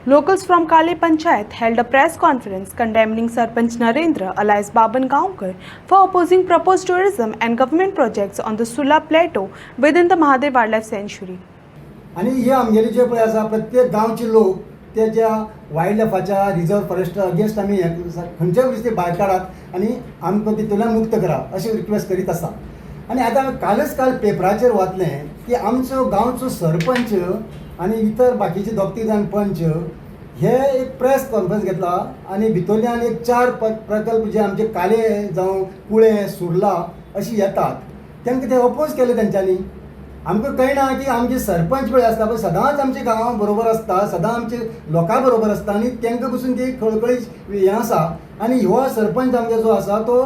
Locals from Kali Panchayat held a press conference condemning Sarpanch Narendra alias Baban Gaonkar for opposing proposed tourism and government projects on the Sula Plateau within the Mahadev Wildlife Sanctuary. आणि हे आमगेले जे पळय आसा प्रत्येक गांवचे लोक ते ज्या वायल्ड लायफाच्या रिजर्व फॉरेस्ट अगेन्स्ट आमी खंयच्याय वेळी ते भायर काडात आनी आमकां तितूंतल्यान मुक्त करा अशी रिक्वेस्ट करीत आसा. आनी आतां काल पेपराचेर वाचलें की आमचो गांवचो सरपंच आनी इतर बाकीचे दोग तीग जाण पंच हे एक प्रेस कॉन्फरन्स घेतला आनी भितरल्यान एक 4 प्रकल्प जे आमचे काले जावं कुळे सुर्ला अशी येतात तांकां ते अपोज केले तेंच्यांनी. आमकां कळना की आमचे सरपंच पळय आसता पळय सदांच आमच्या गांवां बरोबर आसता, सदां आमचे लोकां बरोबर आसता आनी तांकां पसून ती खळखळी हें आसा. आनी हो सरपंच आमगे जो आसा तो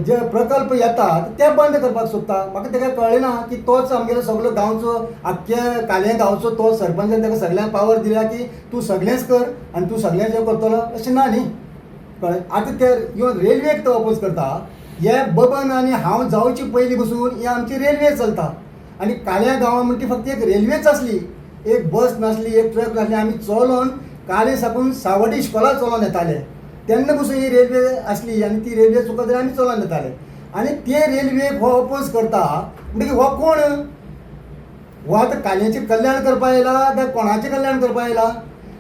जे प्रकल्प येतात ते बंद करपाक सोदता. म्हाका ताका कळना की तोच आमगेलो सगळो गांवचो आख्ख्या काले गांवचो तो सरपंचान ताका सगळ्यांक पावर दिल्या की तूं सगळेंच कर आनी तूं सगळें जें करतलो अशें ना न्ही. कळ्ळें. आतां ते ह्यो रेल्वेक तो अपोज करता. हे बबन आनी हांव जावचे पयलीं पसून ही आमची रेल्वे चलता आनी काल्या गांवां म्हणटी फक्त एक रेल्वेच आसली, एक बस नासली, एक ट्रक नासली. आमी चलोन काले साकून सावड्डी इश्कोला चलोन येताले तेन्ना पसून ही रेल्वे आसली आनी ती रेल्वे चुकत जाल्यार आमी चलोन येताले. आनी ते रेल्वेक हो अपोज करता म्हणटकीर हो कोण? हो आतां काल्याचें कल्याण करपा येयला काय कोणाचें कल्याण करपा येयला?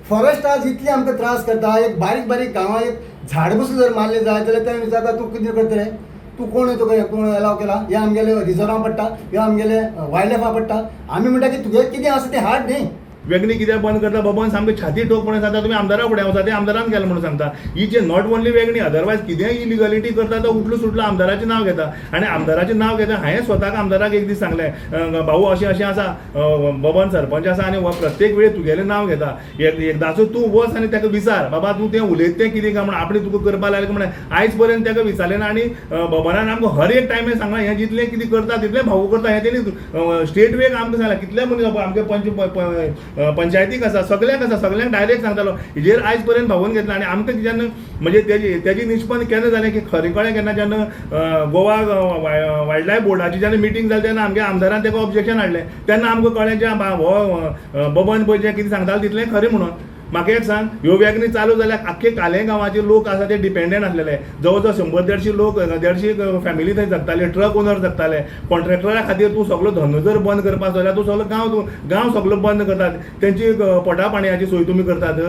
फॉरेस्ट आज इतली आमकां त्रास करता. एक बारीक बारीक गांवां एक झाड पसून जर मारलें जाय जाल्यार ते विचारता तूं कितें करतलें, तूं कोण तुका कोण एलाव केला? हे आमगेले रिजर्वां पडटा, हे आमगेले वायल्ड लायफा पडटा. आमी म्हणटा की तुगे कितें आसा तें हाड न्ही. वेगळी कित्याक बंद करता बाबा सामकें छाती ठोकपणे सांगता तुमी आमदारा फुडें वचा ते आमदारान केलें म्हणून सांगता. ही जे नॉट ओन्ली वेगळी अदरवायज कितेंय इलिगलिटी करता तो उठलो सुटलो आमदाराचें नांव घेता आनी आमदाराचें नांव घेता. हांवें स्वताक आमदाराक एक दीस सांगलें भाऊ अशें अशें आसा बबन सरपंच आसा आनी हो प्रत्येक वेळी तुगेलें नांव घेता. एकदाचो तूं वच आनी ताका विचार बाबा तूं तें उलयता तें कितें काय म्हण आपणें तुका करपा लायलें म्हण आयज पर्यंत ताका विचारलें ना. आनी बबनान आमकां हर एक टायमेर सांगलां हें जितलें कितें करता तितलें भाऊ करता. हें तेणी स्टेट वेक आमकां सांगलां कितले मनीस आमगे पंचायतीक आसा सगळ्यांक डायरेक्ट सांगतालो. हेजेर आयज पर्यंत भावून घेतला आनी आमकां जेन्ना म्हणजे तेजी निश्पन्न केन्ना जालें की खरें कळ्ळें केन्ना जेन्ना गोवा वायल्ड लायफ बोर्डाची जेन्ना मिटींग जाली तेन्ना आमगे आमदारान ताका ऑब्जेक्शन हाडलें तेन्ना आमकां कळ्ळें जे हो बबन पळय जें कितें सांगतालो तितलें खरें म्हणून. म्हाका एक सांग ह्यो वेगणी चालू जाल्यार आख्खे काले गांवाचे लोक आसा ते डिपेंडंट आसलेले. जवळ जवळ 100-150 लोक 150 फॅमिली थंय जगताले, ट्रक ओनर जगताले. कॉन्ट्रॅक्टरा खातीर तूं सगळो धंदो जर बंद करपाक जाल्यार तूं सगळो गांव सगळो बंद करतात. तेंची पोटा पाणयाची सोय तुमी करतात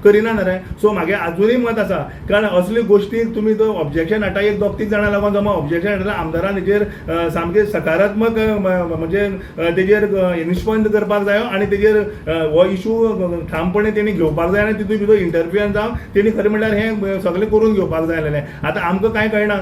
करिना रे. सो म्हागे आजुनूय मत आसा कारण असली गोश्टीक तुमी तो ऑब्जेक्शन हाडटा. एक दोग तीग जाणां लागून जमा ऑब्जेक्शन हाडटा आमदारान हेजेर सामकें सकारात्मक म्हणजे तेजेर निश्पन्न करपाक जायो आनी तेजेर हो इशू ठामपणे तेणी घेवपाक जाय आनी तितून भितर इंटरफियरन्स जावन तेणी खरें म्हणल्यार हें सगळें करून घेवपाक जाय आसलेलें. आतां आमकां कांय कळना